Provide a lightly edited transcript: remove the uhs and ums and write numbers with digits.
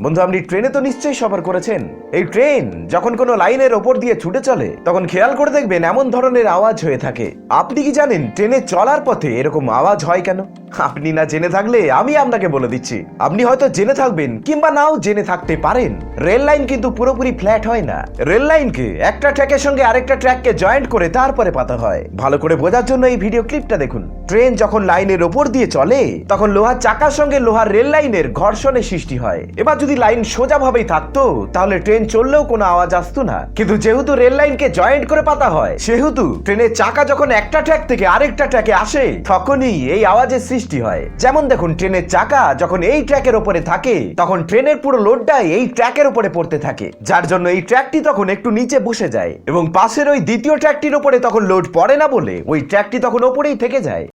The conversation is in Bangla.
বন্ধু, আপনি ট্রেনে তো নিশ্চয়ই সফর করেছেন। এই ট্রেন যখন কোনো লাইনের ওপর দিয়ে ছুটে চলে তখন খেয়াল করে দেখবেন এমন ধরনের আওয়াজ হয়ে থাকে। আপনি কি জানেন ট্রেনে চলার পথে এরকম আওয়াজ হয় কেন? আপনি না জেনে থাকলে আমি আপনাকে বলে দিচ্ছি। আপনি হয়তো জেনে থাকবেন কিংবা নাও জেনে থাকতে পারেন, রেল লাইন কিন্তু পুরোপুরি ফ্ল্যাট হয় না। রেল লাইনকে একটা ট্র্যাকের সঙ্গে আরেকটা ট্র্যাককে জয়েন্ট করে তারপরে পাতা হয়। ভালো করে বোঝার জন্য এই ভিডিও ক্লিপটা দেখুন। ট্রেন যখন লাইনের ওপর দিয়ে চলে তখন লোহার চাকার সঙ্গে লোহার রেল লাইনের ঘর্ষণের সৃষ্টি হয়। এবার যদি লাইন সোজাভাবেই থাকতো তাহলে ট্রেন চললেও কোনো আওয়াজ আসতো না, কিন্তু যেহেতু রেল লাইনকে জয়েন্ট করে পাতা হয় সেহেতু ট্রেনের চাকা যখন একটা ট্র্যাক থেকে আরেকটা ট্র্যাকে আসে তখনই এই আওয়াজের সৃষ্টি হয়। যেমন দেখুন, ট্রেনের চাকা যখন এই ট্র্যাকের উপরে থাকে তখন ট্রেনের পুরো লোডটাই এই ট্র্যাকের উপরে পড়তে থাকে, যার জন্য এই ট্র্যাকটি তখন একটু নিচে বসে যায় এবং পাশের ওই দ্বিতীয় ট্র্যাকটির উপরে তখন লোড পড়ে না বলে ওই ট্র্যাকটি তখন ওপরেই থেকে যায়।